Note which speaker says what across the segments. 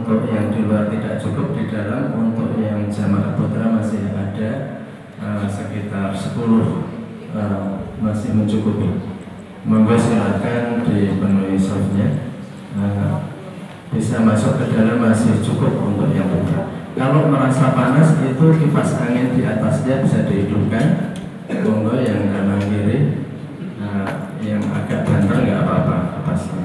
Speaker 1: Untuk yang di luar tidak cukup, di dalam untuk yang jamaah putra masih ada sekitar 10 masih mencukupi. Monggo silakan dipenuhi softnya. bisa masuk ke dalam masih cukup untuk yang berat. Kalau merasa panas itu kipas angin di atasnya bisa dihidupkan. Monggo yang kanan kiri, yang agak banter nggak apa-apa kipasnya.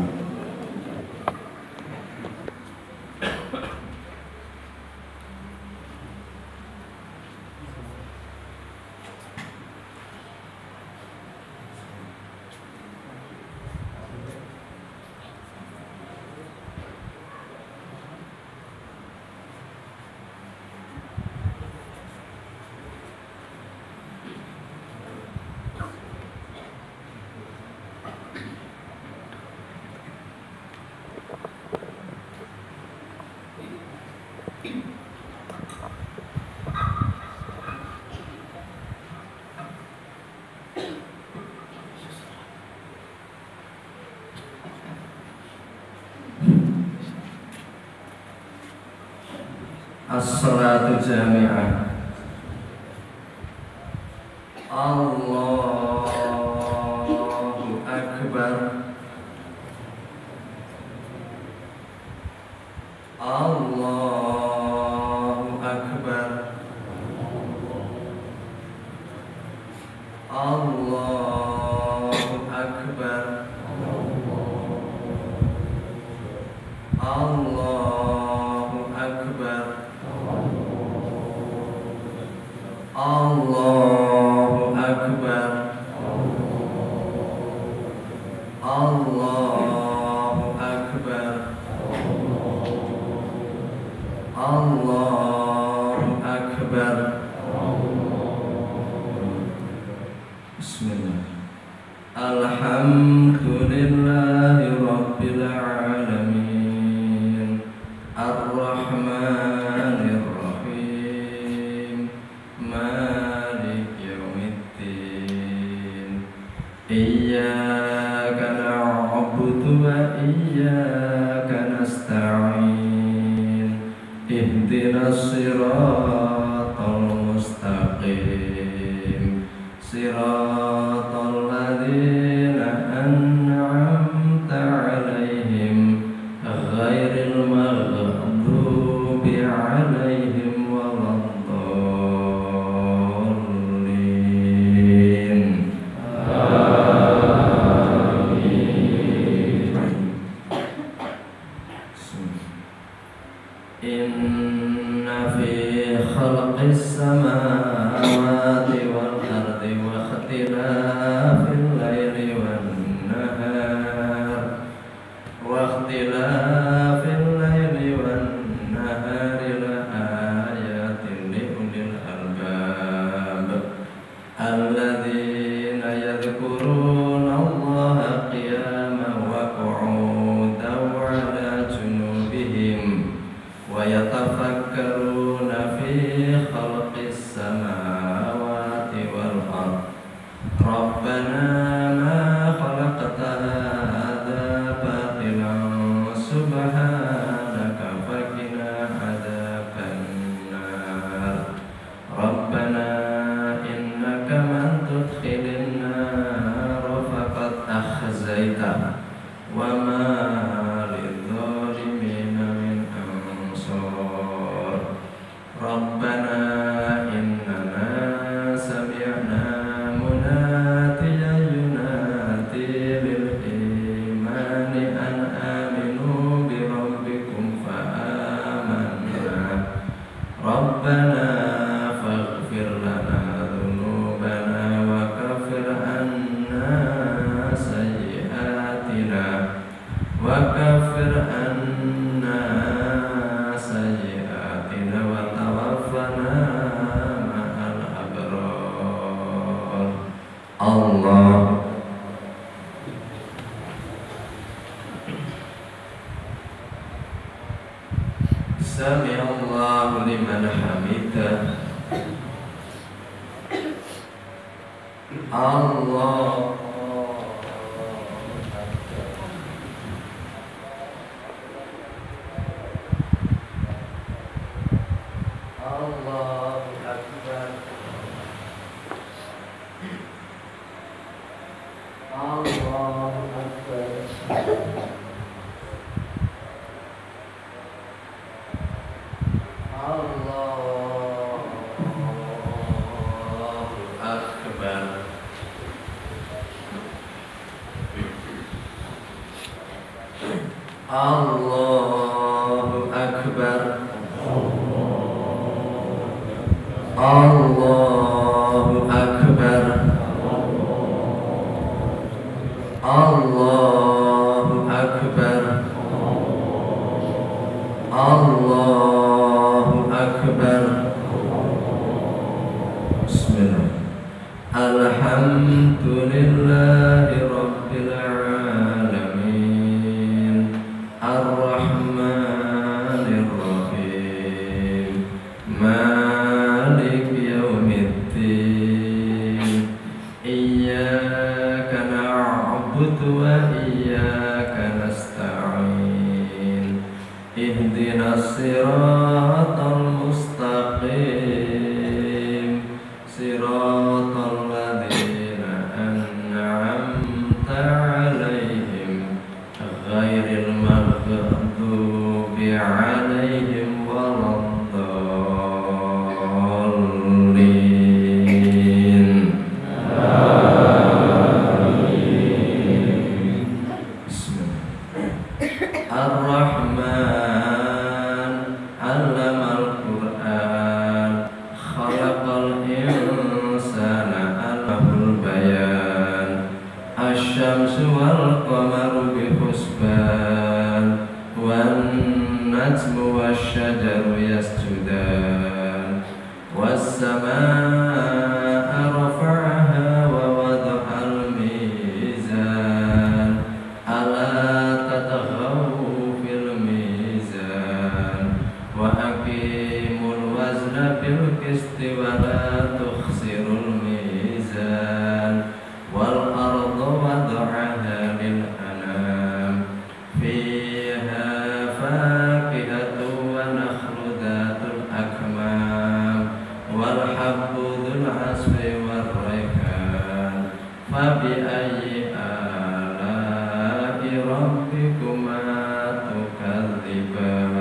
Speaker 1: As-salatu jami'ah. Allahu Akbar. Allahu Akbar. Allahu Akbar. Allahu Akbar. Allahu Akbar. Allahu Akbar. Allahu Akbar. Bismillah. Alhamdulillahi Rabbil Alamin. Ar-Rahmanir Rahim. Malik Yawmiddin. Iyyaka na'budu wa iyyaka nasta'in. Ihdinas siratal mustaqim. Siratal ladzina an'amta 'alaihim ghairil maghdubi 'alaihim waladdallin. Inna fi khalqis samawati wal ardi wa ikhtilafil laili wan nahar la ayatin li ulil albab alladzina yadhkuruna Allaha qiyaman wa qu'udan wa 'ala junubihim wa yatafakkaruna fi khalqis samawati wal ard. Rabbana ma khalaqta hadza batilan subhanaka faqina adzabannar. Rabbana innaka man tudkhilin nar faqad akhzaita wa ma lidh-dhalimina min ansar. Rabbana innana sami'na munadiyan yunadi lil imani an aminu bi rabbikum fa amanna. Rabbana faghfir lana dhunubana wa kaffir anna sayyi'atina wa kaffir anna sayyi'atina wa tawaffana ma'al abrar. Allah. Sami'allahu liman hamidah. Allah. Allahu Akbar. Allahu Akbar. Allahu Akbar. Allahu Akbar. Allahu Akbar. Allahu Akbar. Bismillah. Alhamdulillahi Rabbil Alamin, Ar-Rahmanir Rahim, Malik Yawmiddin. Iyyaka na'budu wa iyyaka nasta'in. Ihdinas siratal mustaqim, siratal ladzina an'amta 'alaihim ghairil maghdubi 'alaihim waladdallin. Ar-Rahman 'allamal Qur'an, khalaqal insana 'allamahul bayan. Asy-syamsu wal qamaru bi husban, wan najmu wasy-syajaru yasjudan, was-samaa'a rafa'aha wa wada'al mizan, ala tataghaw fil mizan, wa aqimul wazna bil qisti wa la tukhsirul mizan, wal arda wada'aha lil anam, fiha fakihatun wa nakhlu dhatul akmam, wal habbu dhul asfi war rayhan, fabi ayyi ala'i rabbikuma tukadziban.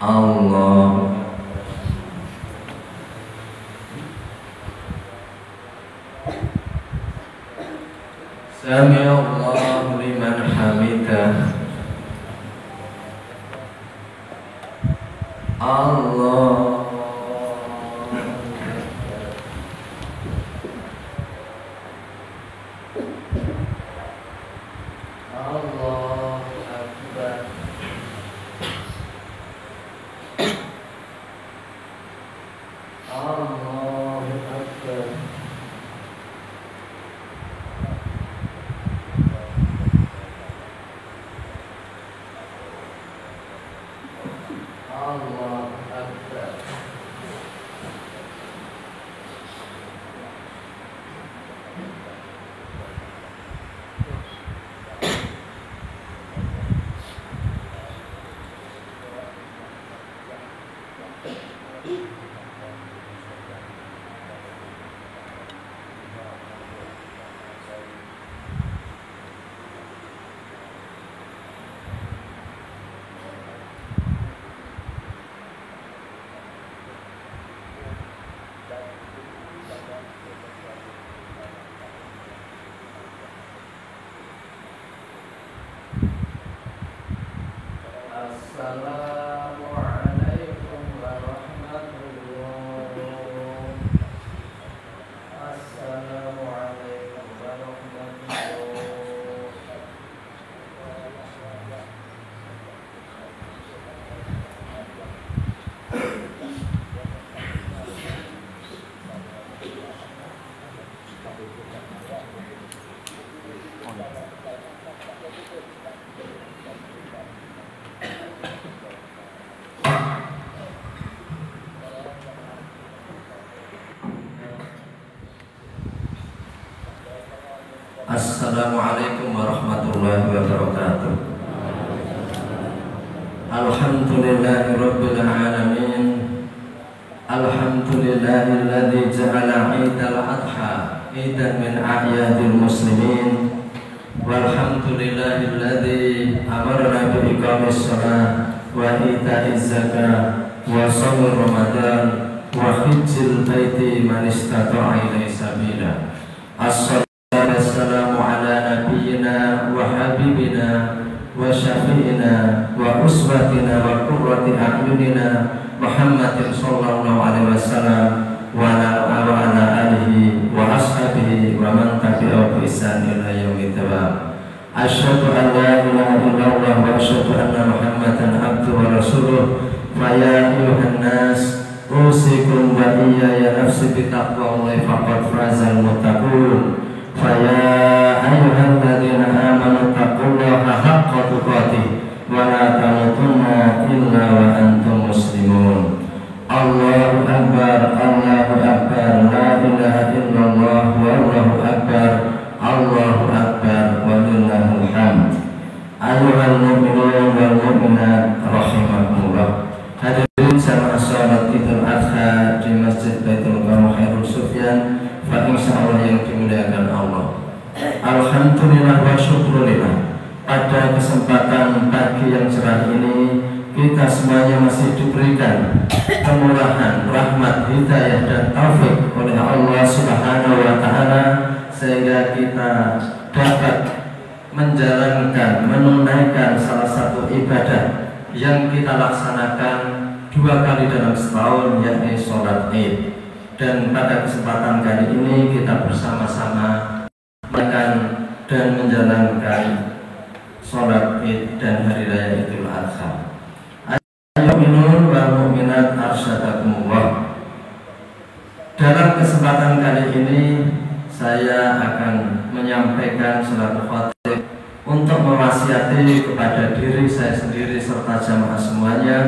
Speaker 1: Allah. Sami'allahu liman hamidah. Allah. Allahu Akbar. Allahu Akbar. Allahu Akbar. Assalamualaikum warahmatullahi. Assalamualaikum warahmatullahi. Assalamualaikum warahmatullahi wabarakatuh. Alhamdulillahi rabbil alamin. Alhamdulillahilladzi ja'ala 'idal adha 'idan min a'yadil muslimin. Walhamdulillahilladzi amarna bi iqamis shalah wa ita'iz zakah wa shaum ramadan wa hajjil baiti man istata'a ilaihi sabila. Assalamu ala nabiyyina wa habibina wa syafi'ina wa uswatina wa qurrati a'yunina Muhammadin sallallahu alaihi wasallam wa ala alihi wa ashabihi wa man tabi'ahu bi ihsan ila yaumil qiyamah. Asyhadu an la ilaha illallah wa asyhadu anna Muhammadan abduhu wa rasuluh. Fa ya ayyuhan nas usikum wa iyaya nafsi bi taqwallahi faqad fazal muttaqun. Fa ya ayyuhalladzina amanu taqullaha haqqa tuqatih wa la tamutunna illa wa antum muslimun. Allahu akbar, Allahu akbar, la ilaha illallah, wallahu akbar, Allahu akbar, walillahil hamd. Ayyuhal mu'minun wal mu'minat rahimakumullah. Hadirin jamaah salat Idul Adha di Masjid Baitul Qur'an Khairul Sufyan, fa insyaallah yang dimuliakan Allah. Alhamdulillah wa syukrulillah. Pada kesempatan pagi yang cerah ini, kita semuanya masih diberikan kemurahan, rahmat, hidayah dan taufik oleh Allah Subhanahu wa taala sehingga kita dapat menjalankan, menunaikan salah satu ibadah yang kita laksanakan 2 kali dalam setahun, yakni sholat Id. Dan pada kesempatan kali ini kita bersama-sama melakukan dan menjalankan sholat Id dan hari raya Idul Adha. Ayyuhal wal mu'minat arsyadakumullah. Dalam kesempatan kali ini saya akan menyampaikan selaku khatib untuk mewasiati kepada diri saya sendiri serta jamaah semuanya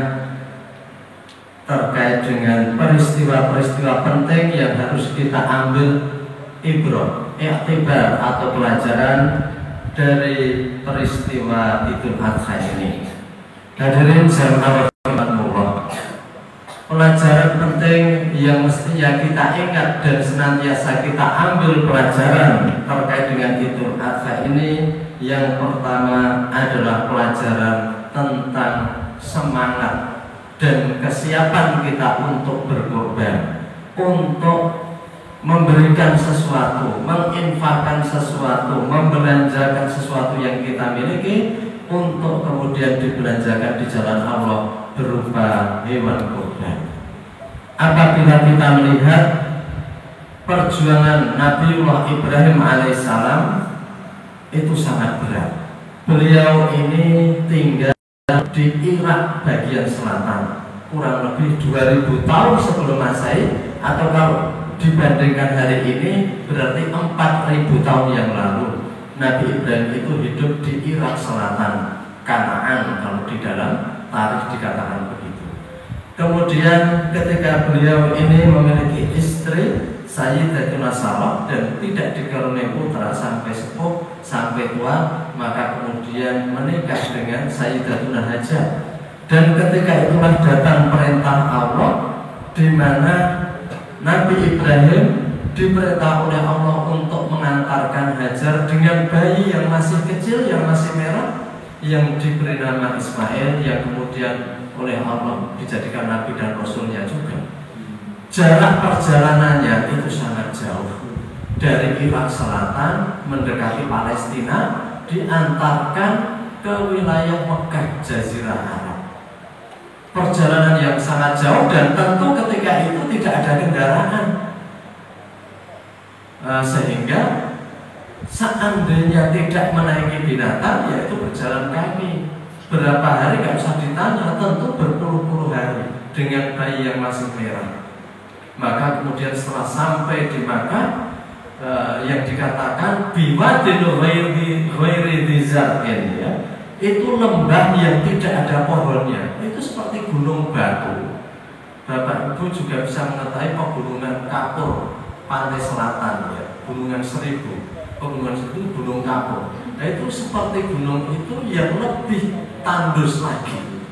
Speaker 1: terkait dengan peristiwa-peristiwa penting yang harus kita ambil ibrah, i'tibar atau pelajaran dari peristiwa Idul Adha ini. Hadirin jamaah rahimakumullah, pelajaran penting yang mestinya kita ingat dan senantiasa kita ambil pelajaran terkait dengan Idul Adha ini, yang pertama adalah pelajaran tentang semangat dan kesiapan kita untuk berkorban, untuk memberikan sesuatu, menginfakkan sesuatu, membelanjakan sesuatu yang kita miliki untuk kemudian dibelanjakan di jalan Allah berupa hewan kurban. Apabila kita melihat perjuangan Nabiullah Ibrahim alaihissalam, itu sangat berat. Beliau ini tinggal di Irak bagian selatan, kurang lebih 2000 tahun sebelum Masehi, atau kalau dibandingkan hari ini berarti 4000 tahun yang lalu. Nabi Ibrahim itu hidup di Irak selatan, Kanaan kalau di dalam tarikh dikatakan begitu. Kemudian ketika beliau ini memiliki istri Sayyidatuna Sarah dan tidak dikaruniai putra sampai sepuh, sampai tua, maka kemudian menikah dengan Sayyidatuna Hajar. Dan ketika itulah datang perintah Allah di mana Nabi Ibrahim diperintah oleh Allah untuk mengantarkan Hajar dengan bayi yang masih kecil, yang masih merah, yang diberi nama Ismail, yang kemudian oleh Allah dijadikan Nabi dan Rasulnya juga. Jarak perjalanannya itu sangat jauh, dari Irak Selatan mendekati Palestina, diantarkan ke wilayah Mekah Jazirah Arab. Perjalanan yang sangat jauh, dan tentu ketika itu tidak ada kendaraan, sehingga seandainya tidak menaiki binatang, yaitu berjalan kaki. Berapa hari gak usah ditanya, tentu berpuluh-puluh hari dengan bayi yang masih merah. Maka kemudian setelah sampai di Makkah, yang dikatakan biwadin ghairi dzar'in, ya, itu lembah yang tidak ada pohonnya, itu seperti gunung batu. Bapak Ibu juga bisa mengetahui pegunungan Kapur pantai selatan, ya, gunungan Seribu, pegunungan Seribu, gunung Kapur. Nah, itu seperti gunung itu yang lebih tandus lagi.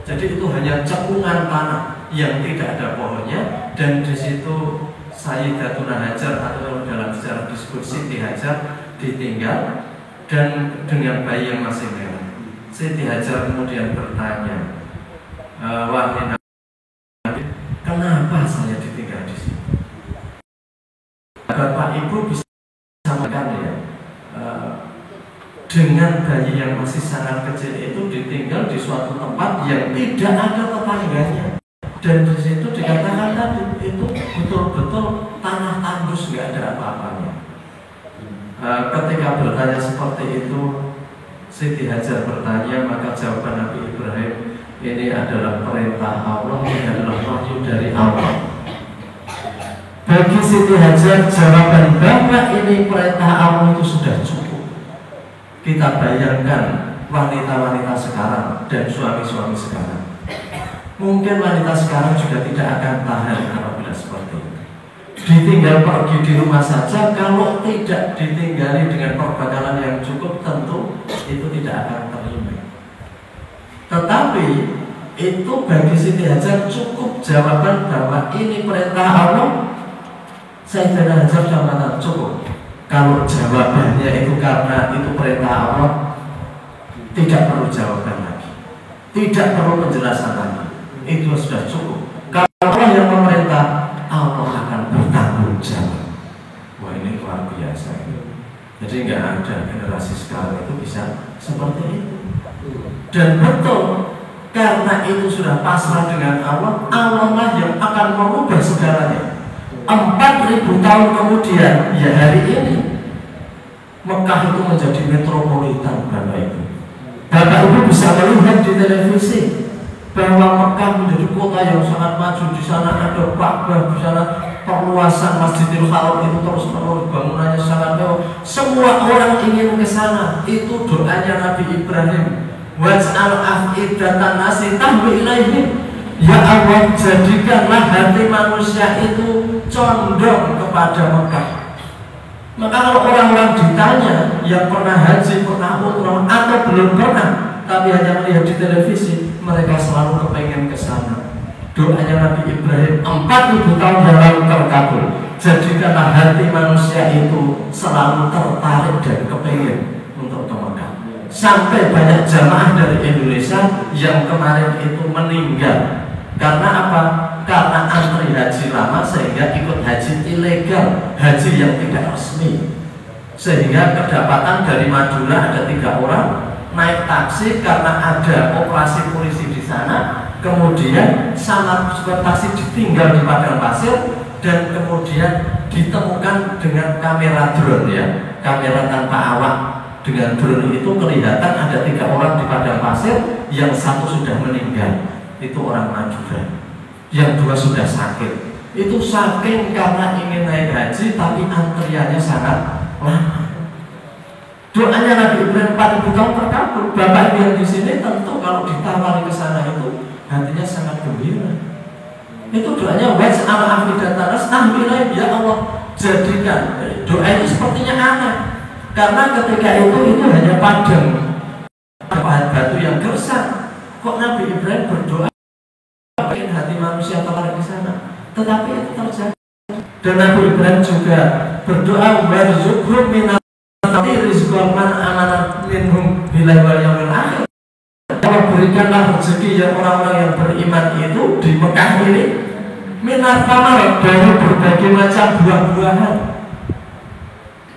Speaker 1: Jadi itu hanya cekungan tanah yang tidak ada pohonnya, dan di situ Sayyidatuna Hajar, atau dalam sejarah disebut Siti Hajar, ditinggal dan dengan bayi yang masih merah. Siti Hajar kemudian bertanya, wahai Nabi, kenapa saya ditinggal di sini? Bapak Ibu bisa makan, ya,
Speaker 2: dengan bayi yang masih sangat kecil itu ditinggal di suatu tempat yang tidak ada tetangganya, dan di situ dikatakan tadi itu betul-betul tanah tandus, nggak ada apa-apanya. Ketika bertanya seperti itu, Siti Hajar bertanya, maka jawaban Nabi Ibrahim, ini adalah perintah Allah, ini adalah wahyu dari Allah. Bagi Siti Hajar, jawaban bahwa ini perintah Allah itu sudah cukup. Kita bayangkan wanita-wanita sekarang dan suami-suami sekarang. Mungkin wanita sekarang juga tidak akan tahan apabila seperti itu. Ditinggal pergi di rumah saja, kalau tidak ditinggali dengan perbekalan yang cukup, tentu itu tidak akan terima. Tetapi itu bagi Siti Hajar cukup jawaban bahwa ini perintah Allah. Sayyidina Hajar sudah mengatakan cukup. Kalau jawabannya itu karena itu perintah Allah, tidak perlu jawaban lagi, tidak perlu penjelasan lagi, itu sudah cukup. Kalau Allah yang memerintah, Allah akan bertanggung jawab. Wah, ini luar biasa. Jadi nggak ada generasi sekarang itu bisa seperti itu. Dan betul, karena itu sudah pasrah dengan Allah, Allah lah yang akan merubah segalanya. 4.000 tahun kemudian, ya hari ini Mekah itu menjadi metropolitan, Bapak Ibu. Bapak Ibu bisa melihat di televisi bahwa Mekah menjadi kota yang sangat maju. Di sana ada Ka'bah, di sana perluasan Masjidil Haram itu terus menerus, bangunannya sangat mewah. Semua orang ingin ke sana. Itu doanya Nabi Ibrahim. Waj'al af'idatan nasi tahwi ilaihim. Ya Allah, jadikanlah hati manusia itu condong kepada Mekah. Maka kalau orang-orang ditanya yang pernah haji, pernah umrah, atau belum pernah tapi hanya melihat di televisi, mereka selalu kepengen ke sana. Doanya Nabi Ibrahim 4.000 tahun yang lalu terkabul. Jadikanlah hati manusia itu selalu tertarik dan kepengen untuk ke Mekah. Sampai banyak jamaah dari Indonesia yang kemarin itu meninggal. Karena apa? Karena antri haji lama sehingga ikut haji ilegal, haji yang tidak resmi. Sehingga kedapatan dari Madura ada 3 orang naik taksi karena ada operasi polisi di sana. Kemudian sama supir taksi ditinggal di padang pasir dan kemudian ditemukan dengan kamera drone, ya, kamera tanpa awak. Dengan drone itu kelihatan ada 3 orang di padang pasir, yang 1 sudah meninggal. Itu orang Madura, yang 2 sudah sakit. Itu saking karena ingin naik haji tapi antriannya sangat lama. Doanya Nabi Ibrahim 4.000 tahun terkabul. Bapak yang di sini tentu kalau ditawari ke sana itu hatinya sangat gembira. Itu doanya waj'al af'idatan nas tahwi ilaihim. Ya Allah, jadikan. Doa itu sepertinya aneh karena ketika itu hanya padang batu yang gersang. Kok Nabi Ibrahim berdoa bikin hati manusia tertarik ke sana? Tetapi itu terjadi. Dan Nabi Ibrahim juga berdoa warzuqhum minal rizqan man amana minhum billahi wal yawmil akhir. Allah berikanlah rezeki yang orang-orang yang beriman itu di Mekah ini minat tamarat, dari berbagai macam buah-buahan.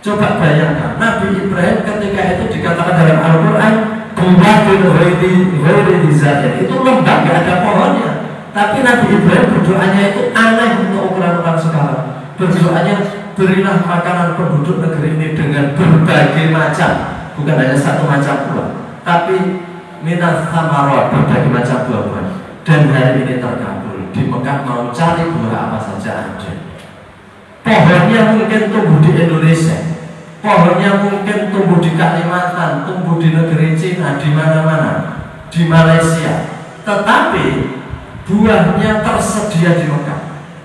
Speaker 2: Coba bayangkan Nabi Ibrahim ketika itu dikatakan dalam Al-Quran itu lembah, gak ada pohonnya. Tapi Nabi Ibrahim berdoanya itu aneh untuk ukuran orang sekarang. Berdoanya, berilah makanan penduduk negeri ini dengan berbagai macam, bukan hanya 1 macam buah, tapi minat tamarat, berbagai macam buah-buahan. Dan hari ini terkabul. Di Mekah mau cari buah apa saja ada. Pohonnya mungkin tumbuh di Indonesia, pohonnya mungkin tumbuh di Kalimantan, tumbuh di negeri Cina, di mana-mana, di Malaysia. Tetapi buahnya tersedia di Mekah.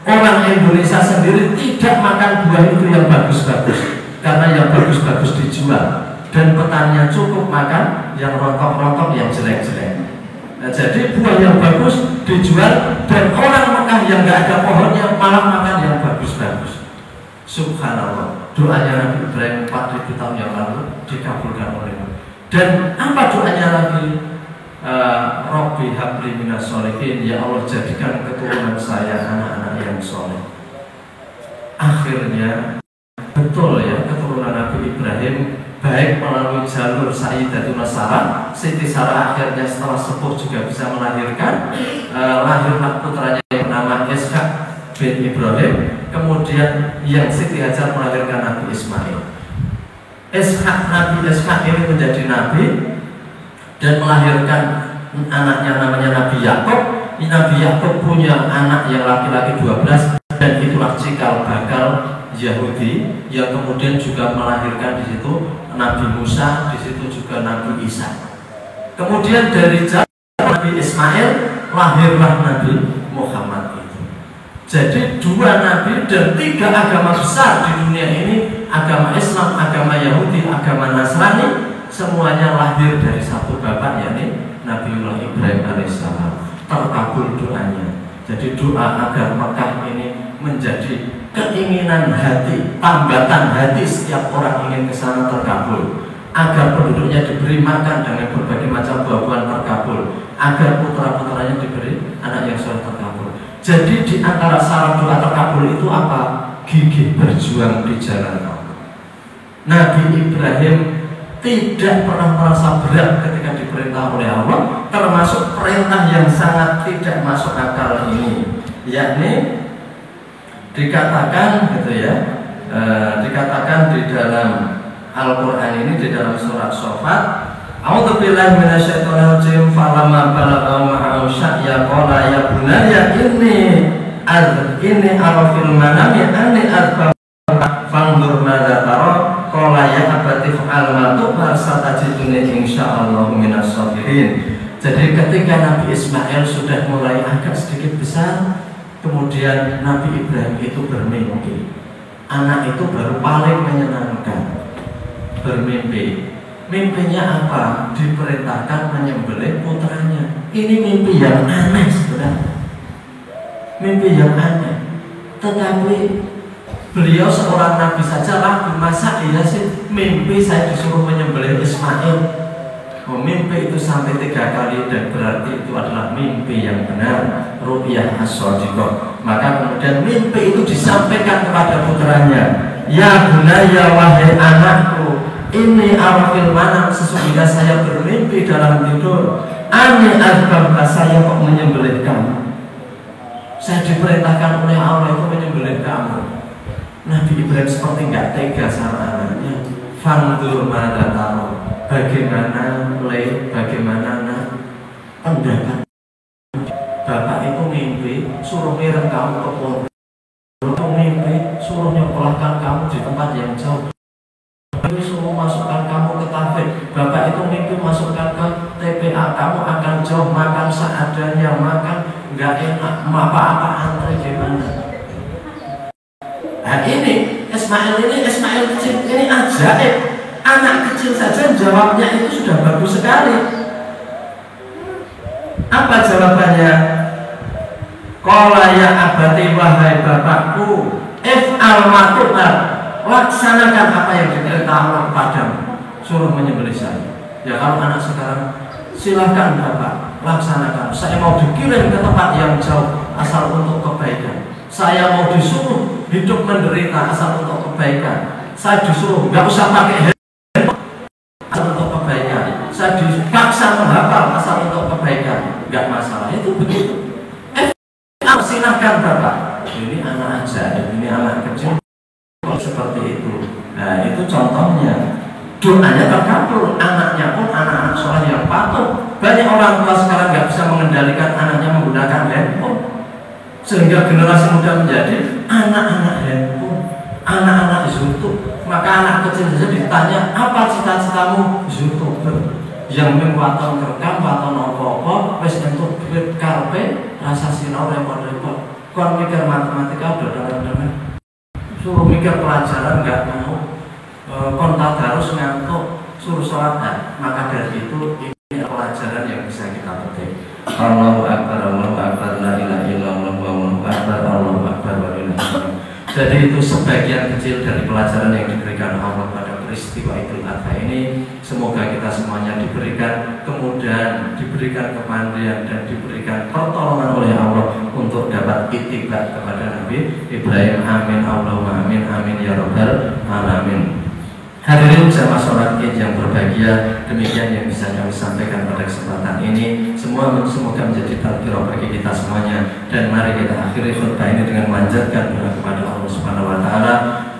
Speaker 2: Orang Indonesia sendiri tidak makan buah itu yang bagus-bagus, karena yang bagus-bagus dijual. Dan petaninya cukup makan yang rontok-rontok, yang jelek-jelek. Nah, jadi buah yang bagus dijual, dan orang Mekah yang nggak ada pohonnya malah makan yang bagus-bagus. Subhanallah, doanya Nabi Ibrahim 4.000 tahun yang lalu dikabulkan oleh Allah. Dan apa doanya lagi? Rabbi habli minas sholihin, ya Allah jadikan keturunan saya anak-anak yang soleh. Akhirnya betul ya, keturunan Nabi Ibrahim baik melalui jalur Nur Sayyidatuna Sarah. Siti Sarah akhirnya setelah sepuh juga bisa melahirkan, lahirlah putranya yang bernama Ishak bin Ibrahim. Kemudian yang Siti Hajar melahirkan Nabi Ismail. Nabi Ishak ini menjadi nabi dan melahirkan anaknya namanya Nabi Yakub. Nabi Yakub punya anak yang laki-laki 12 dan itulah cikal bakal Yahudi yang kemudian juga melahirkan di situ Nabi Musa, di situ juga Nabi Isa. Kemudian dari Nabi Ismail lahirlah Nabi Muhammad itu. Jadi 2 nabi dan 3 agama besar di dunia ini, agama Islam, agama Yahudi, agama Nasrani, semuanya lahir dari satu bapak, yakni Nabiullah Ibrahim alaihissalam. Terkabul doanya. Jadi doa agar Mekah ini menjadi keinginan hati, tambatan hati setiap orang ingin ke sana terkabul, agar penduduknya diberi makan dengan berbagai macam buah-buahan terkabul, agar putra-putranya diberi anak yang soleh terkabul. Jadi di antara syarat doa terkabul itu apa? Gigih berjuang di jalan Allah. Nabi Ibrahim tidak pernah merasa berat ketika diperintah oleh Allah, termasuk perintah yang sangat tidak masuk akal ini, yakni dikatakan gitu ya, dikatakan di dalam Al-Quran ini, di dalam surat Shofat, A'udzubillahi minasyaitonir rajim, falamma balagha ma'ahu sya'ya qala ya bunayya inni arafil manami anni azbah fanzur madza tara qala ya abati fa'al ma tu'mar satajiduni insyaallah minas sabirin. Jadi ketika Nabi Ismail sudah mulai agak sedikit besar, kemudian Nabi Ibrahim itu bermimpi. Anak itu baru paling menyenangkan, bermimpi. Mimpinya apa? Diperintahkan menyembelih putranya. Ini mimpi yang aneh sebenarnya, mimpi yang aneh. Tetapi beliau seorang nabi saja ragu, masa iya sih mimpi saya disuruh menyembelih Ismail. Mimpi itu sampai 3 kali dan berarti itu adalah mimpi yang benar, ru'yah as-shadiqah. Maka kemudian mimpi itu disampaikan kepada putranya, ya bunayya, wahai anakku, ini arafil manam, sesungguhnya saya bermimpi dalam tidur, ani azbabka, saya kok menyembelih kamu. Saya diperintahkan oleh Allah itu menyembelih kamu. Nabi Ibrahim seperti nggak tega sama anaknya. Fandur madza tara, bagaimana nak pendapat bapak itu mimpi suruh ngirim kamu ke pondok, mimpi suruh nyekolahkan kamu di tempat yang jauh, suruh masukkan kamu ke kafe, bapak itu mimpi masukkan ke TPA, kamu akan jauh, makan seadanya, makan nggak enak, apa-apa antri gimana. Nah ini Ismail kecil ini ajaib. Anak kecil saja jawabnya itu sudah bagus sekali. Apa jawabannya? Qala ya abati, wahai bapakku, if'al ma tu'mar, laksanakan apa yang diperintah Allah kepadamu, suruh menyembelih saya. Ya kalau anak sekarang, silahkan bapak, laksanakan. Saya mau dikirim ke tempat yang jauh asal untuk kebaikan. Saya mau disuruh hidup menderita asal untuk kebaikan. Saya disuruh nggak usah pakai asal untuk kebaikan. Saya dipaksa menghafal asal untuk kebaikan, nggak masalah. Itu begitu. Silahkan bapak. Ini anak aja, ini anak kecil seperti itu. Nah itu contohnya. Doanya terkabul, anaknya pun anak-anak soleh yang patuh. Banyak orang tua sekarang nggak bisa mengendalikan anaknya menggunakan handphone, sehingga generasi muda menjadi anak-anak handphone, anak-anak YouTube. Maka anak kecil saja ditanya, apa cita-citamu? YouTuber. Yang mengwaton rekam, waton apa-apa, wes entuk duit karpe, rasa sinau repot-repot. Kon mikir matematika udah dalam-dalam, suruh mikir pelajaran nggak mau, kontak harus ngantuk, suruh sholat. Maka dari itu ini pelajaran yang bisa kita petik. Allahu Akbar, la ilaha illallah, Allahu Akbar, Allahu Akbar, wa la ilaha illallah. Jadi itu sebagian kecil dari pelajaran yang diberikan Allah pada peristiwa Idul Adha ini. Semoga kita semuanya diberikan kemudahan, diberikan kemandirian, dan diberikan pertolongan oleh Allah untuk dapat ittiba kepada Nabi Ibrahim. Amin Allahumma amin, amin ya rabbal alamin. Hadirin jamaah sholat Id
Speaker 1: yang berbahagia. Demikian yang bisa kami sampaikan pada kesempatan ini. Semoga menjadi tadkirah bagi kita semuanya. Dan mari kita akhiri khutbah ini dengan memanjatkan doa kepada Allah Subhanahu wa taala.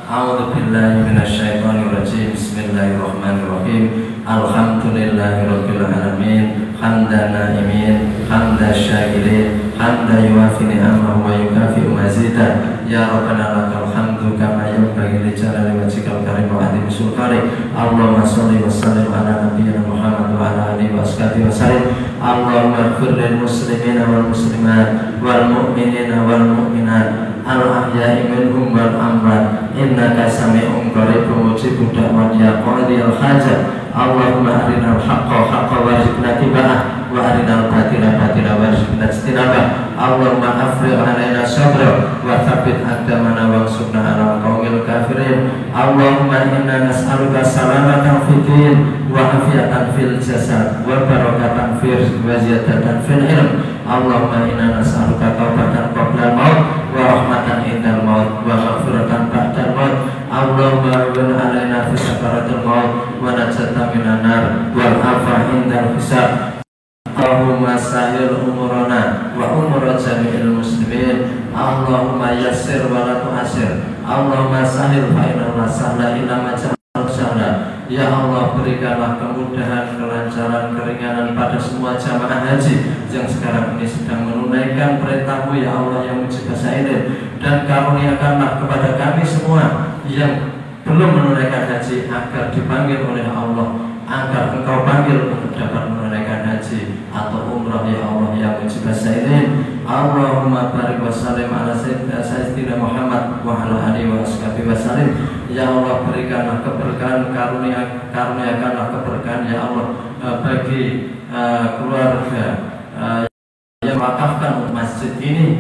Speaker 1: A'udzu billahi minasyaitonir rajim. Bismillahirrahmanirrahim. Alhamdulillahirabbil alamin. Hamdan na'imin, hamdan syakirin, hamdan yuwafi ni'amahu wa yukafi'u mazidah. Ya Rabbana lakal hamdu kama yanbaghi li jalali wajhikal karim wa azimi sultanik. Allahumma shalli wa sallim ala nabiyyina Muhammad wa ala alihi wa sahbihi wa sallim. Allahumma ighfir lil muslimina wal muslimat wal mu'minina wal mu'minat al ahya'i minhum wal amwat innaka sami'un qaribun mujibud da'wat ya qadiyal hajat. Allahumma arinal haqqa haqqa warzuqna tiba'ah wa arinal batila batila warzuqna ijtinabah. Allahumma afrigh alaina sabra wa tsabbit aqdamana wansurna 'alal qaumil kafirin. Allahumma inna nas'aluka salamatan fid din wa afiatan fil jasad wa barakatan fil wa ziyadatan fil ilm. Allahumma inna nas'aluka taubatan qabla maut wa rahmatan indal maut wa maghfiratan ba'dal maut. Allahumma bin alaina fi sakaratil maut wa najata minan nar wal afa indal hisab. Allahumma sahil umurana wa umur jami'il muslimin. Allahumma yassir wa la tu'assir. Allahumma sahil fa inna la sahla illa ma ja'al sahla. Ya Allah, berikanlah kemudahan, kelancaran, keringanan pada semua jamaah haji yang sekarang ini sedang menunaikan perintah-Mu ya Allah yang mujib basaidin. Dan karuniakanlah kepada kami semua yang belum menunaikan haji agar dipanggil oleh Allah, agar Engkau panggil untuk dapat menunaikan haji atau umrah ya Allah yang mujib basaidin. Allahumma barik wa sallim ala sayyidina Muhammad wa ala alihi wa sahbihi wa sallim. Ya Allah, berikanlah keberkahan, karuniakanlah keberkahan ya Allah bagi keluarga yang wakafkan untuk masjid ini,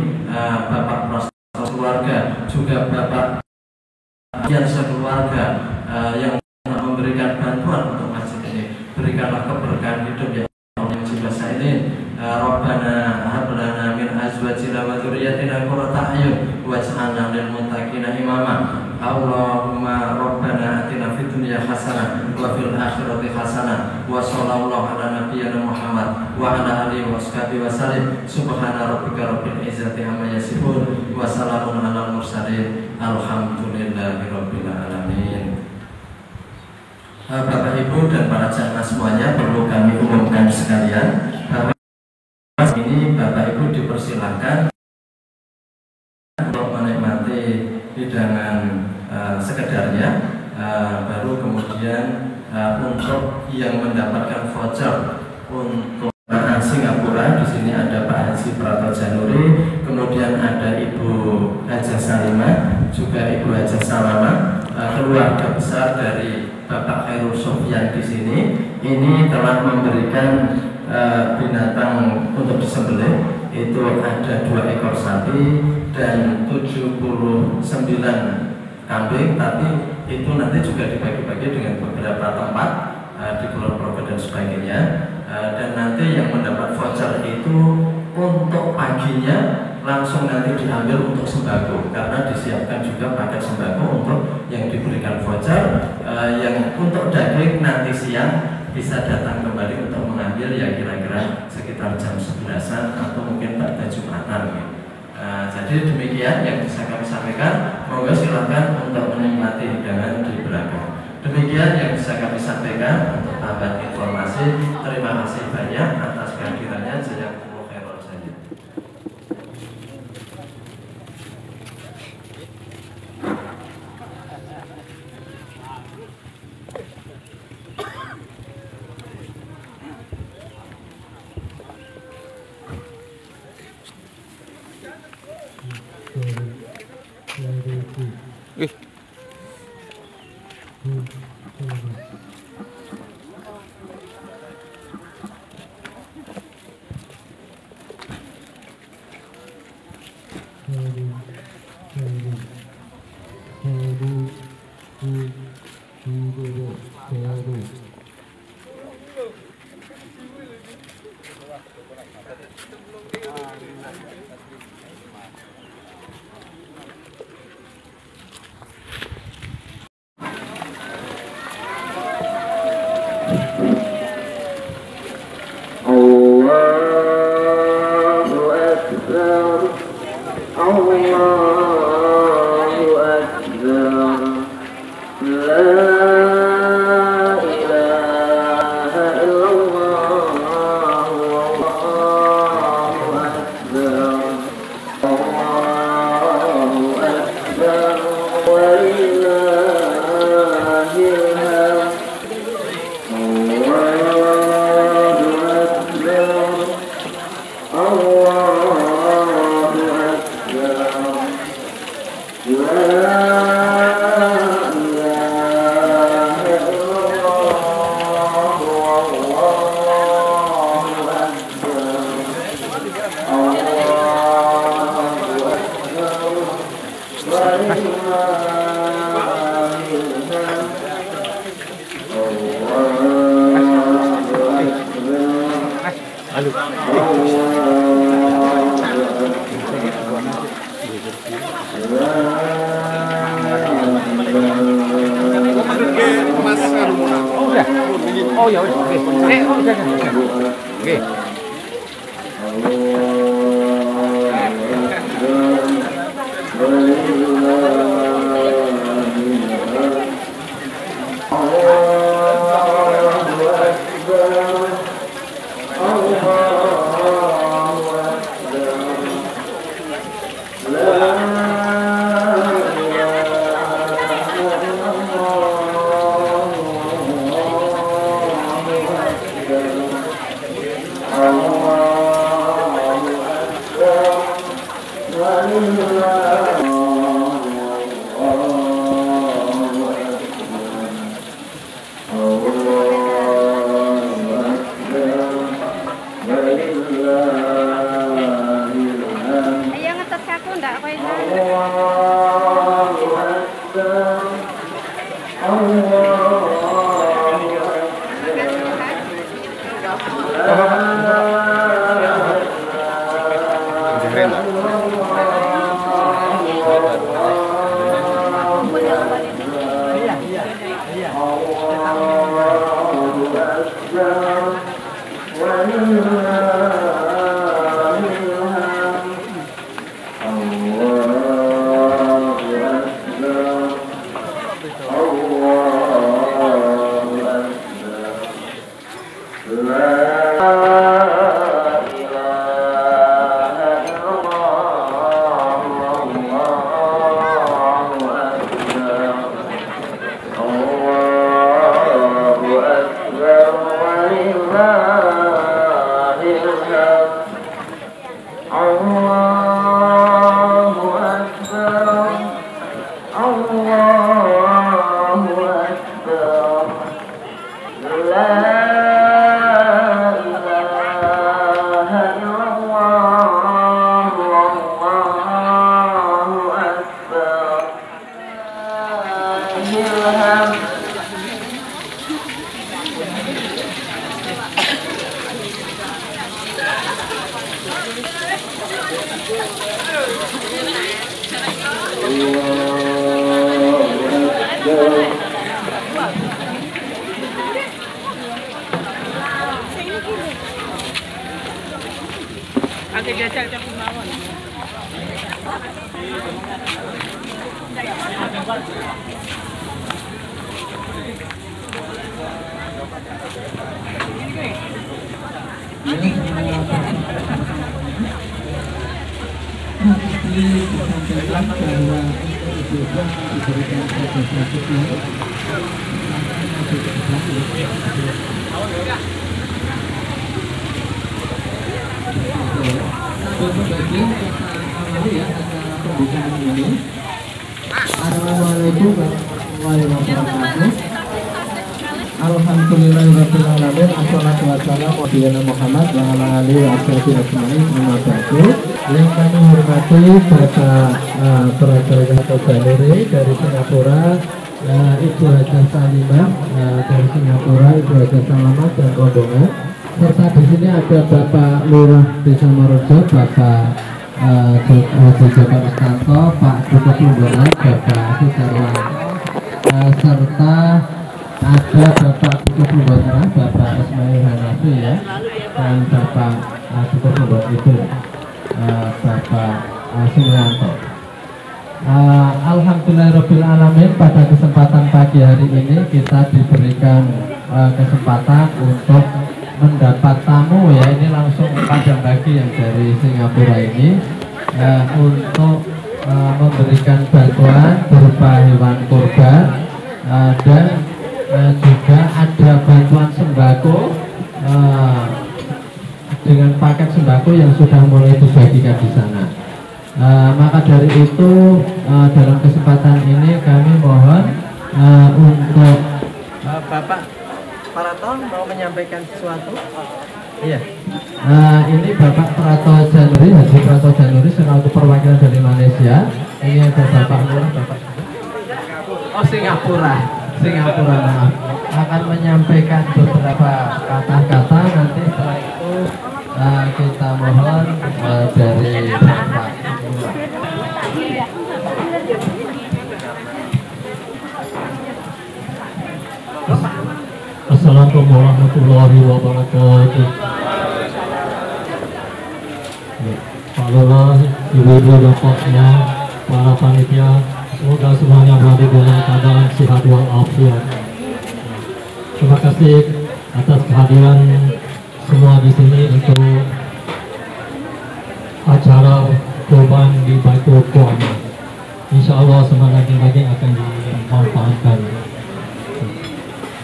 Speaker 1: Bapak Prastowo keluarga, juga Bapak yang sekeluarga yang memberikan bantuan untuk masjid ini. Berikanlah keberkahan hidup ya Allah yang jibasa ini. Rabbana hab lana min azwajina wa dzurriyyatina qurrata a'yun waj'alna lil muttaqina imama. Allahumma rabbana atina fid dunya hasanah wa fil akhirati hasanah wa sallallahu ala nabiyyina Muhammad wa ala alihi wa sahbihi wa sallim. Subhana rabbika rabbil izzati amma yasifun wa salamun alal mursalin. Alhamdulillahi rabbil alamin. Bapak Ibu dan para jamaah semuanya, perlu kami umumkan sekalian bahwa ini Bapak Ibu dipersilakan untuk menikmati hidangan sekedarnya, baru kemudian untuk yang mendapatkan voucher untuk Singapura. Di sini ada Pak Haji Prato Januri, kemudian ada Ibu Hajah Salimah, juga Ibu Hajah Salama, keluarga besar dari Bapak Khairul Sofyan di sini. Ini telah memberikan binatang untuk disembelih. Itu ada 2 ekor sapi dan 79 kambing, tapi itu nanti juga dibagi-bagi dengan beberapa tempat di Kulon Progo dan sebagainya. Dan nanti yang mendapat voucher itu untuk paginya langsung nanti diambil untuk sembako, karena disiapkan juga paket sembako untuk yang diberikan voucher. Yang untuk daging nanti siang bisa datang kembali untuk mengambil ya kira-kira sekitar jam 11-an atau mungkin pada Jumatan. Jadi demikian yang bisa kami sampaikan. Monggo silakan untuk menikmati hidangan di belakang. Demikian yang bisa kami sampaikan untuk tambahan informasi. Terima kasih banyak atas kehadirannya. Jazakumullah khairan saja.
Speaker 3: Wih. Oh ya, oke. Oke.
Speaker 4: Assalamualaikum warahmatullahi wabarakatuh. Alhamdulillahirrahmanirrahim. Assalatu wassalamu ala Muhammad wa ala alihi wa sahbihi ajma'in. Amma ba'du. Yang kami hormati Bapak Praja Jaluri dari Singapura, Ibu Hajah Salimah dari Singapura, Ibu Hajah Salamat dan rombongan. Serta di sini ada Bapak Lurah Desa Marojo, Bapak Joko Istanto, Pak Joko Punggoran, Bapak Sudarwanto, serta ada Bapak Dukuh Sumber Tengah, Bapak Ismail Hanafi ya, dan Bapak Dukuh Sumber itu Bapak Sumianto. Alhamdulillahirabbil alamin, pada kesempatan pagi hari ini kita diberikan kesempatan untuk mendapat tamu ya, ini langsung padang bagi yang dari Singapura ini untuk memberikan bantuan berupa hewan kurban dan juga ada bantuan sembako dengan paket sembako yang sudah mulai dibagikan di sana. Maka dari itu dalam kesempatan ini kami mohon untuk Bapak Paraton mau menyampaikan sesuatu. Iya. Ini Bapak Prato Januri, Haji Prato Januri selaku perwakilan dari Malaysia. Ini ada Bapak Lurah, Bapak Singapura maaf, akan menyampaikan beberapa kata-kata. Nanti setelah itu kita mohon dari Bapak Lurah.
Speaker 5: Assalamualaikum warahmatullahi wabarakatuh. Pak Lurah, ibu-ibu, bapaknya, para panitia, semoga semuanya berada dalam keadaan sehat walafiat. Terima kasih atas kehadiran semua di sini untuk acara kurban di Baitul Quran. Insya Allah semangat lagi akan dimanfaatkan.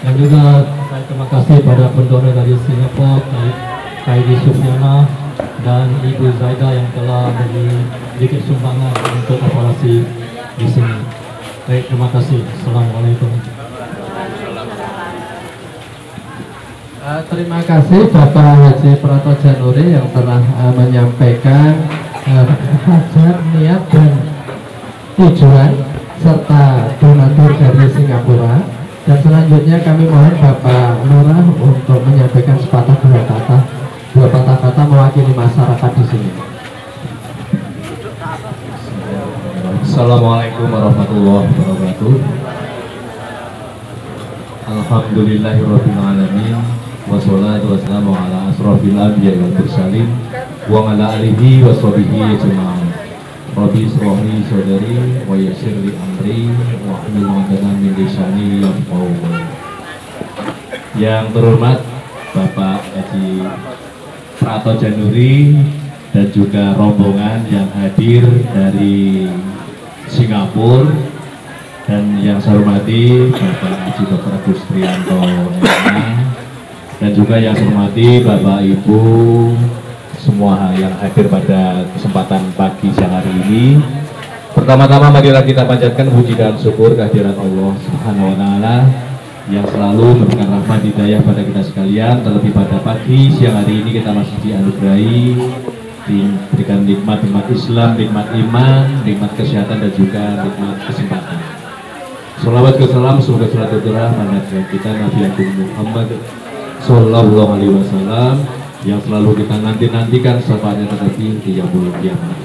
Speaker 5: Dan juga saya terima kasih pada pendonor dari Singapura, Kaidi Sufiana dan Ibu Zaida yang telah memberi sedikit sumbangan untuk operasi di sini. Baik, terima kasih. Assalamualaikum.
Speaker 4: Terima kasih Bapak Haji Prato Januri yang telah menyampaikan hajat, niat dan tujuan serta donatur dari Singapura. Dan selanjutnya kami mohon Bapak Lurah untuk menyampaikan sepatah dua patah kata mewakili masyarakat di sini.
Speaker 6: Assalamualaikum warahmatullahi wabarakatuh. Alhamdulillahirabbil alamin, wassalatu wassalamu ala asrofil anbiya'i wal mursalin wa ala alihi washabihi ajma'in. Rabbi shrahli sadri wa yassir li amri wa hlul 'uqdatam min lisani yafqahu qawli. Yang terhormat Bapak Haji Prato Januri dan juga rombongan yang hadir dari Singapura, dan yang saya hormati Bapak Haji Dr. Agus Trianto dan juga yang saya hormati Bapak Ibu semua yang hadir pada kesempatan pagi siang hari ini. Pertama-tama marilah kita panjatkan puji dan syukur kehadiran Allah Subhanahu wa taala yang selalu memberikan rahmat hidayah pada kita sekalian. Terlebih pada pagi siang hari ini kita masih dianugerahi, diberikan nikmat Islam, nikmat iman, nikmat kesehatan dan juga nikmat kesempatan. Shalawat ke salam semoga selalu tercurah pada kita Nabi Agung Muhammad Sallallahu Alaihi Wasallam yang selalu kita nantikan syafaatnya terlebih di yaumul kiamat.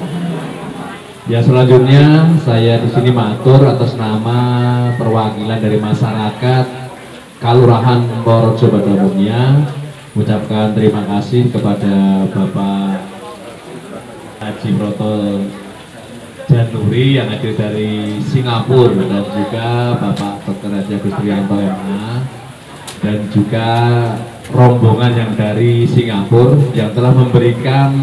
Speaker 6: Ya, selanjutnya saya di sini matur atas nama perwakilan dari masyarakat Kelurahan Purworejo pada umumnya, mengucapkan terima kasih kepada Bapak Haji Prato Januri yang hadir dari Singapura dan juga Bapak Dr. Haji Agus Trianto dan juga rombongan yang dari Singapura yang telah memberikan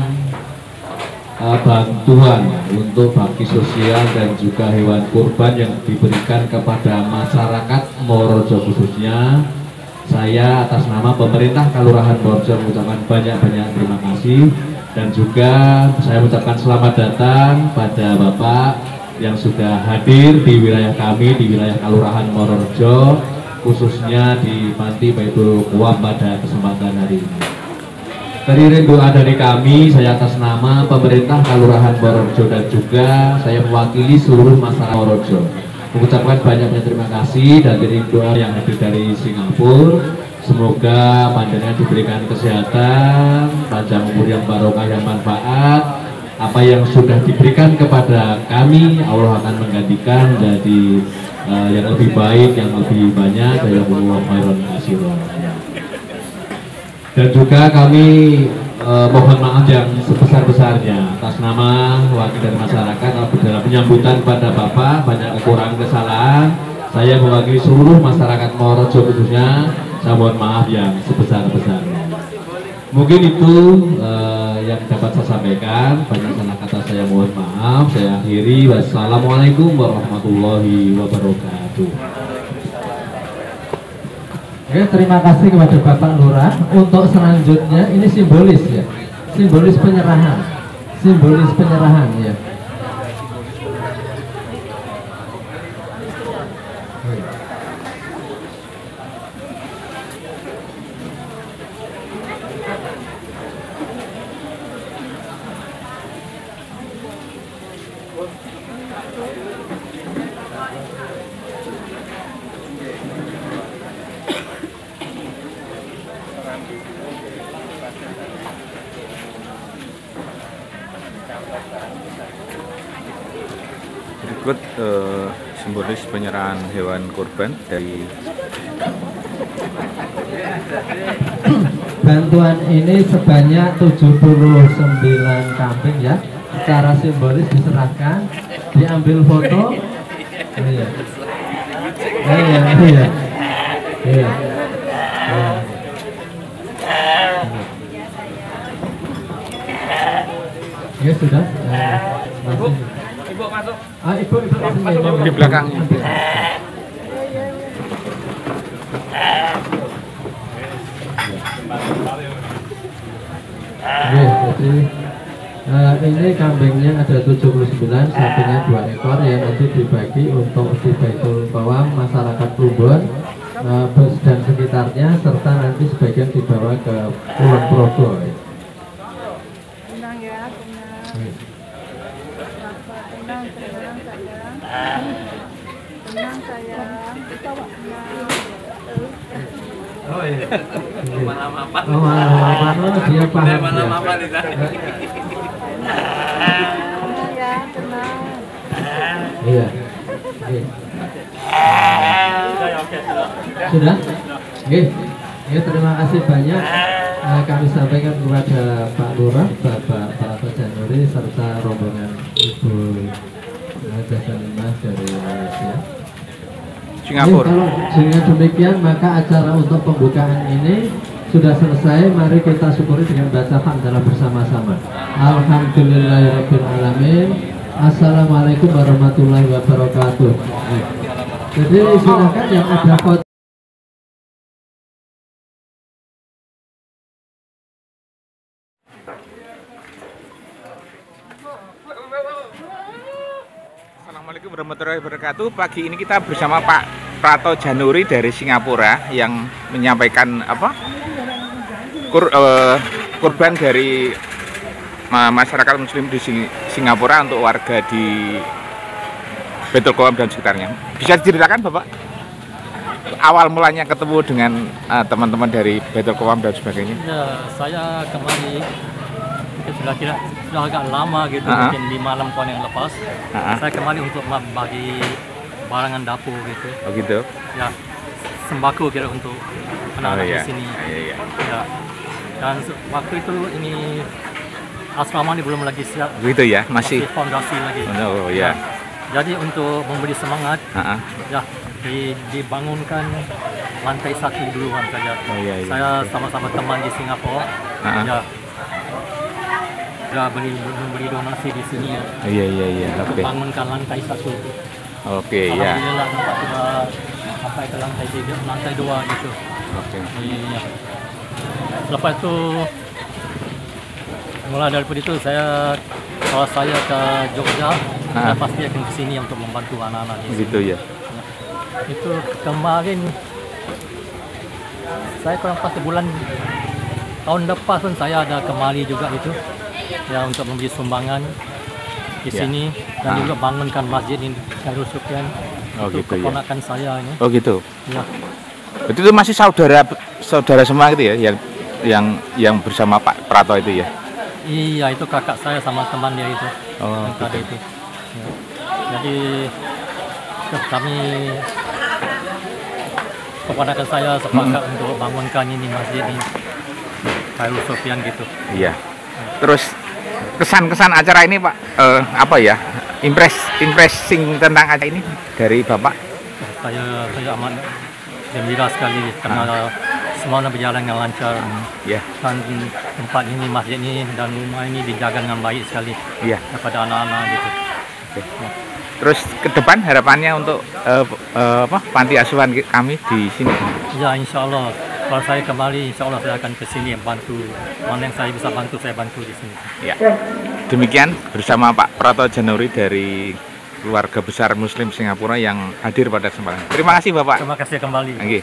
Speaker 6: bantuan untuk bakti sosial dan juga hewan kurban yang diberikan kepada masyarakat Purworejo khususnya. Saya atas nama pemerintah Kelurahan Purworejo mengucapkan banyak-banyak terima kasih, dan juga saya mengucapkan selamat datang pada Bapak yang sudah hadir di wilayah kami, di wilayah Kelurahan Purworejo, khususnya di Panti Baitul Quwam pada kesempatan hari ini. Dari doa dari kami, saya atas nama pemerintah Kelurahan Purworejo dan juga saya mewakili seluruh masyarakat Purworejo mengucapkan banyak terima kasih, dan dari doa yang hadir dari Singapura, semoga panjenengan diberikan kesehatan, panjang umur yang barokah yang manfaat. Apa yang sudah diberikan kepada kami, Allah akan menggantikan jadi yang lebih baik, yang lebih banyak, yang khairan katsiran. Dan juga kami mohon maaf yang sebesar-besarnya atas nama wakil dari masyarakat dalam penyambutan pada Bapak, banyak kekurangan kesalahan. Saya mewakili seluruh masyarakat Morerejo khususnya, saya mohon maaf yang sebesar-besarnya. Mungkin itu yang dapat saya sampaikan. Banyak salah kata saya mohon maaf. Saya akhiri. Wassalamualaikum warahmatullahi wabarakatuh.
Speaker 4: Oke, terima kasih kepada Bapak Lurah. Untuk selanjutnya ini simbolis ya, simbolis penyerahan ya.
Speaker 3: Berikut simbolis penyerahan hewan kurban dari
Speaker 4: Bantuan ini sebanyak 79 kambing ya, secara simbolis diserahkan, diambil foto. Iya. Ya sudah. Masih.
Speaker 3: Ibu masuk.
Speaker 4: Ibu masuk
Speaker 3: Di belakang.
Speaker 4: Jadi ini kambingnya ada 79, sapinya 2 ekor yang nanti dibagi untuk di Baitul Qawam masyarakat Plumbon dan sekitarnya, serta nanti sebagian dibawa ke Kulon Progo.
Speaker 7: Tenang ya, tenang. Tenang sayang. Kita
Speaker 2: Oh iya. Malam-malam.
Speaker 4: Dia paham.
Speaker 2: Malam-malam di sana.
Speaker 7: tenang ya, tenang.
Speaker 4: Iya. Sudah? Oke. Ya, terima kasih banyak. Kami sampaikan kepada Pak Lurah, Bapak Prato Januri, serta rombongan Ibu Jasanimah dari Malaysia.
Speaker 3: Singapura.
Speaker 4: Kalau dengan demikian maka acara untuk pembukaan ini sudah selesai. Mari kita syukuri dengan baca hamdalah bersama-sama. Alhamdulillahirabbil alamin. Assalamualaikum warahmatullahi wabarakatuh. Jadi silakan yang ada foto.
Speaker 3: Assalamualaikum warahmatullahi wabarakatuh. Pagi ini kita bersama Pak Prato Januri dari Singapura yang menyampaikan kurban dari masyarakat muslim di Singapura untuk warga di Baitul Qawam dan sekitarnya. Bisa diceritakan Bapak awal mulanya ketemu dengan teman-teman dari Baitul Qawam dan sebagainya?
Speaker 5: Ya, saya kembali sudah agak lama gitu, mungkin 5-6 tahun yang lepas. Saya kembali untuk bagi barangan dapur gitu.
Speaker 3: Oh gitu.
Speaker 5: Ya, sembako kira untuk anak-anak di sini.
Speaker 3: Iya.
Speaker 5: Ya. Dan waktu itu ini asrama ini belum lagi siap.
Speaker 3: Begitu ya, masih
Speaker 5: fondasi lagi.
Speaker 3: Oh ya.
Speaker 5: Jadi untuk memberi semangat, ya dibangunkan lantai 1 duluan saja.
Speaker 3: Oh, iya.
Speaker 5: Saya sama-sama teman di Singapura. Ya memberi donasi di sini ya.
Speaker 3: Iya.
Speaker 5: Untuk
Speaker 3: Oke.
Speaker 5: bangunkan lantai 1 itu.
Speaker 3: Oke, ya.
Speaker 5: Alhamdulillah dapat sudah sampai ke lantai 2 gitu.
Speaker 3: Oke.
Speaker 5: Iya. Lepas itu mulai dari itu kalau saya ke Jogja, saya pasti akan ke sini untuk membantu anak-anak di sini.
Speaker 3: Gitu ya.
Speaker 5: Itu kemarin saya kurang pas bulan tahun depan pun saya ada kemari juga itu ya untuk memberi sumbangan di sini dan juga bangunkan masjid di Darul Sufyan untuk keponakan saya ini.
Speaker 3: Oh gitu.
Speaker 5: Ya.
Speaker 3: Berarti itu masih saudara semua gitu ya yang bersama Pak Prato itu ya?
Speaker 5: Iya, itu kakak saya sama teman dia itu.
Speaker 3: Oh,
Speaker 5: yang tadi itu. Ya. Jadi kami keponakan saya sepakat untuk bangunkan ini masjid ini Khairul Sofian gitu.
Speaker 3: Iya. Terus kesan-kesan acara ini Pak, apa ya? Impressing tentang acara ini dari Bapak?
Speaker 5: Saya amat gembira sekali karena semuanya berjalan dengan lancar.
Speaker 3: Ya.
Speaker 5: Dan tempat ini, masjid ini dan rumah ini dijaga dengan baik sekali.
Speaker 3: Iya.
Speaker 5: Daripada anak-anak gitu.
Speaker 3: Oke. Terus ke depan harapannya untuk panti asuhan kami di sini?
Speaker 5: Ya, insya Allah. Kalau saya kembali, insya Allah saya akan ke sini bantu. Mana yang saya bisa bantu, saya bantu di sini.
Speaker 3: Ya. Demikian bersama Pak Prato Januri dari keluarga besar Muslim Singapura yang hadir pada kesempatan. Terima kasih Bapak.
Speaker 5: Terima kasih kembali.
Speaker 3: Oke.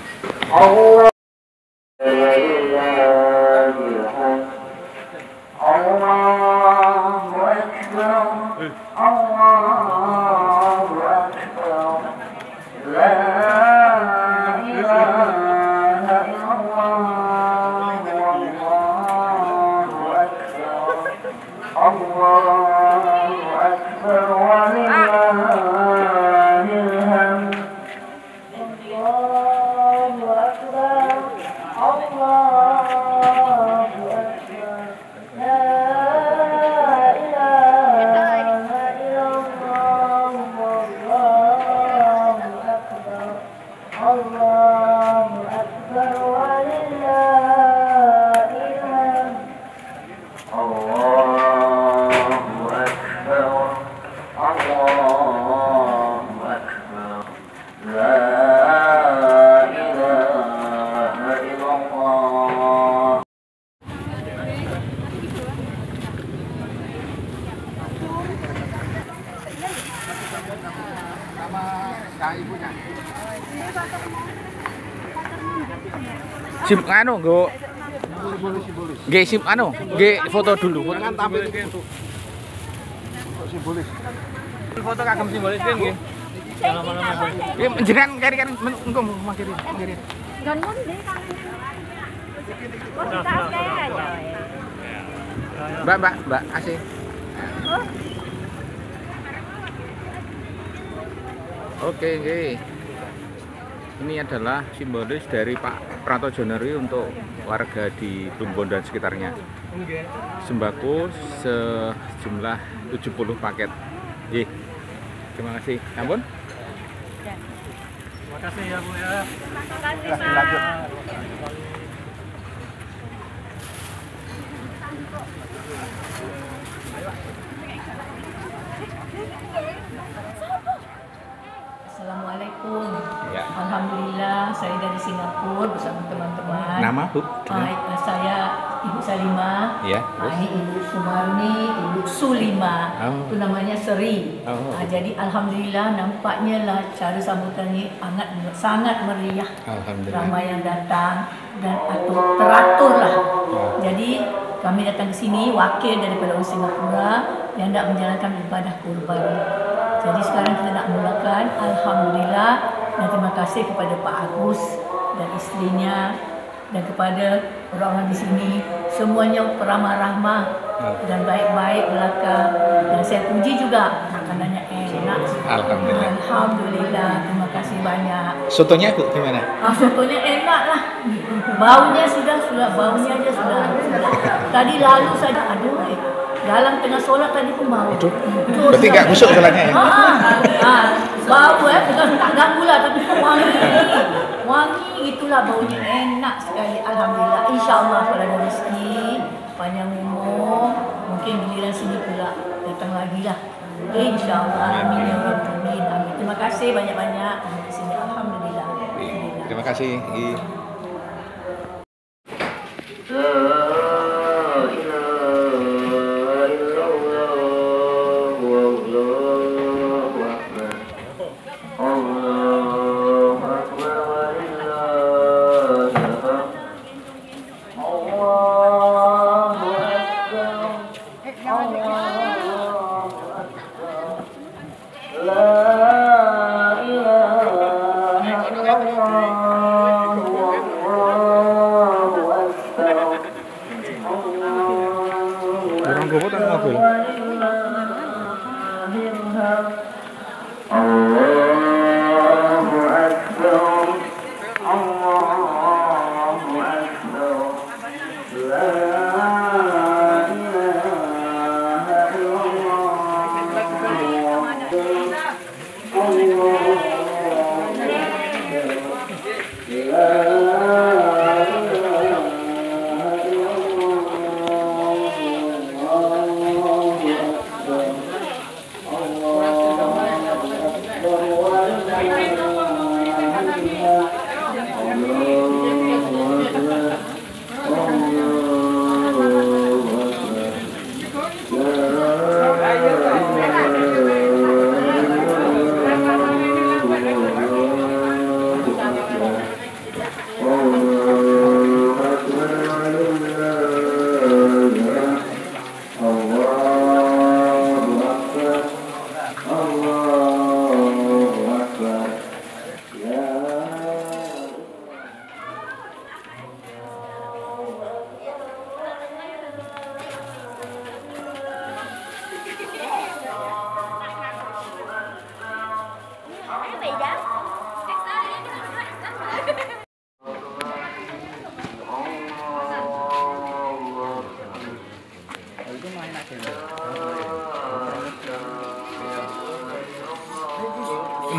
Speaker 3: Sim anu nggo nggih sim anu nggih foto dulu. Jangan tampil itu. Simbolis. Foto kagem simbolis nggih. Nggih jenengan keri-keri engko makiri. Mbak asih. Oke, nggih. Ini adalah simbolis dari Pak Prato Januri untuk warga di Plumbon dan sekitarnya. Sembako sejumlah 70 paket. Nggih. Terima kasih. Ampun.
Speaker 5: Terima kasih ya Bu ya.
Speaker 7: Terima kasih Pak.
Speaker 8: Assalamualaikum.
Speaker 3: Ya.
Speaker 8: Alhamdulillah, saya dari Singapura bersama teman-teman.
Speaker 3: Nama Bu?
Speaker 8: Saya Ibu Salimah.
Speaker 3: Ya.
Speaker 8: Ini Ibu Sumarni, Ibu Sulima. Itu namanya Seri. Jadi alhamdulillah nampaknya lah cara sambutannya sangat meriah.
Speaker 3: Alhamdulillah.
Speaker 8: Ramai yang datang dan teratur lah. Jadi kami datang ke sini wakil daripada orang Singapura yang hendak menjalankan ibadah kurban. Jadi sekarang kita nak mulakan, alhamdulillah, dan terima kasih kepada Pak Agus dan istrinya dan kepada orang-orang di sini, semuanya ramah-ramah dan baik-baik belaka. Dan saya puji juga makanannya enak.
Speaker 3: Alhamdulillah.
Speaker 8: Alhamdulillah, terima kasih banyak.
Speaker 3: Sotonya Bu gimana?
Speaker 8: Sotonya enak lah. Baunya sudah baunya aja sudah. Tadi lalu saja, aduh. Dalam tengah solat tadi pun bau.
Speaker 3: Berarti nggak busuk solatnya ya?
Speaker 8: Bau bukan tak ganggu lah, tapi wangi itulah baunya enak sekali. Alhamdulillah. InsyaAllah kalau ada rezeki panjang umur, mungkin giliran sini pula datang lagi lah. InsyaAllah. Amin ya Rabbal Alamin. Terima kasih banyak-banyak di sini. Alhamdulillah.
Speaker 3: Terima kasih. Orang gowo tan mobil.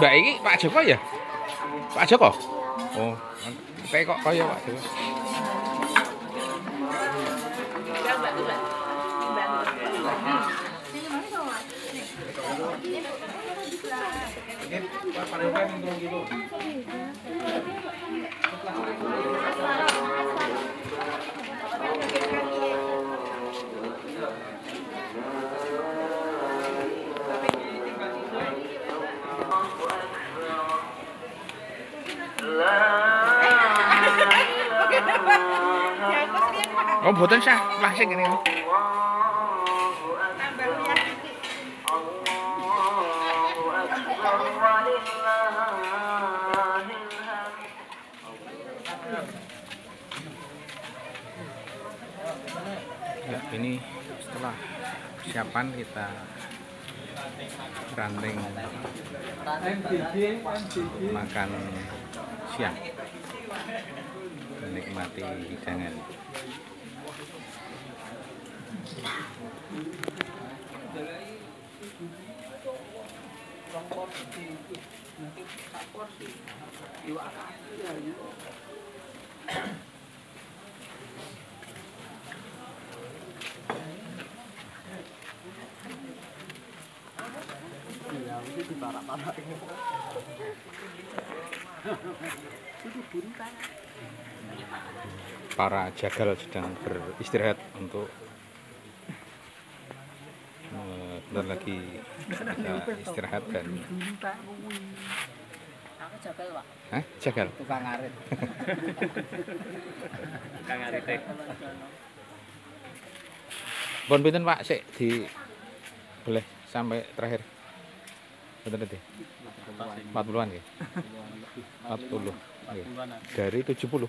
Speaker 3: Mbak iki Pak Joko ya? Pak Joko? Oh, kayak kok kaya Pak Joko. Oh, boten sah, langsing ini. Ya, ini setelah persiapan kita ranting makan siang, menikmati hidangan. Para jagal sedang beristirahat untuk bentar lagi kita istirahat dan
Speaker 9: aku jagal, Pak.
Speaker 3: Hah? Jagal?
Speaker 9: Tukang ngarit. Tukang ngarit.
Speaker 3: Pun pinten Pak sik di boleh sampai terakhir. Betul tadi? 40-an ya? 40. Oke. Dari 70.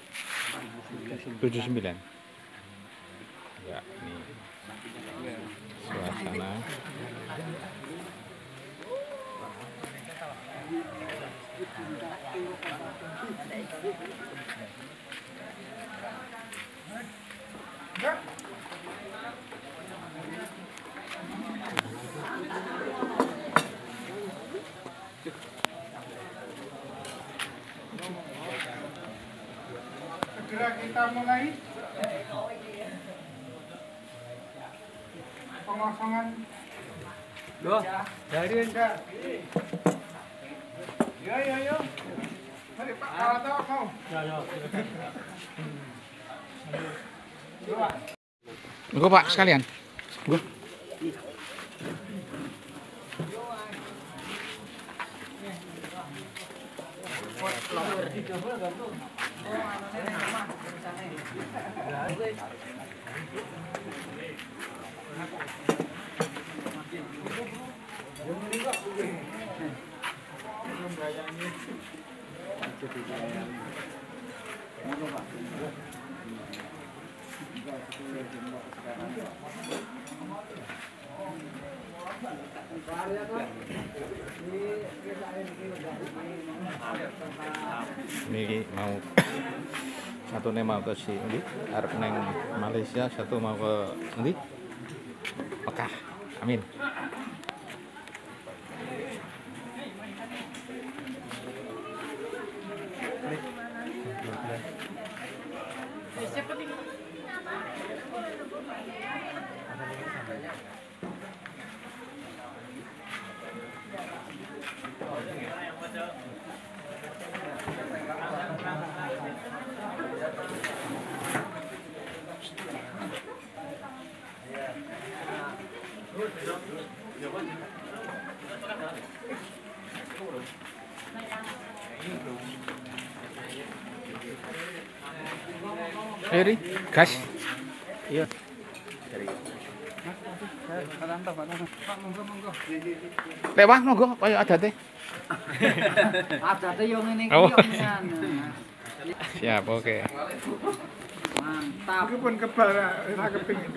Speaker 3: 79. Ya, ini suasana.
Speaker 10: Segera kita mulai pengosongan.
Speaker 9: Loh, dari
Speaker 10: enggak. Yo. Mari Pak, kalau tahu mau.
Speaker 3: Enggak Pak, sekalian. Enggak. Ini mau satu mau ke sini, arep neng Malaysia, satu mau ke nanti Mekah. Amin. Eri, gas. Iya. Lewat monggo kaya adate.
Speaker 9: adate yo ngene iki
Speaker 3: Oh.
Speaker 9: yo menan.
Speaker 3: Siap, oke.
Speaker 9: Mantap.
Speaker 10: Aku pun kebal ora kepingin.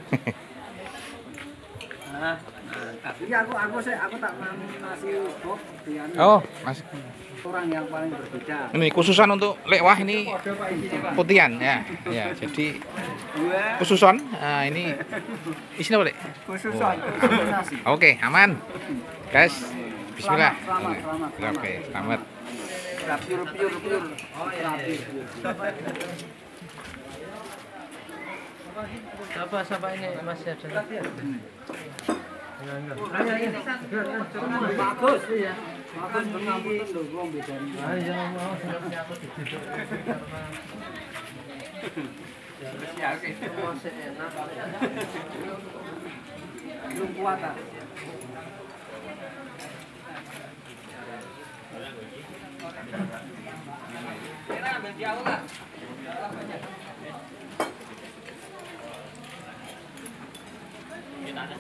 Speaker 9: Ini aku tak nasi kok dianu.
Speaker 3: Oh, Mas.
Speaker 9: Orang yang paling berbeda.
Speaker 3: Ini khususan untuk lekwah ini putihan ya. Ya, jadi khususan ini isinya boleh.
Speaker 9: Khususan
Speaker 3: Oke, aman. Guys. Bismillah.
Speaker 9: Selamat.
Speaker 3: Oke, selamat.
Speaker 9: Pure.
Speaker 2: Siapa ini masih ada?
Speaker 9: Bagus. Iya. Bagus pengampunan lho wong bedani.
Speaker 2: Iya, mau aku dididik.
Speaker 9: Ya oke.
Speaker 2: Masih enak.
Speaker 9: Belum kuat ah. Kira ambil jauh lah. Kita ada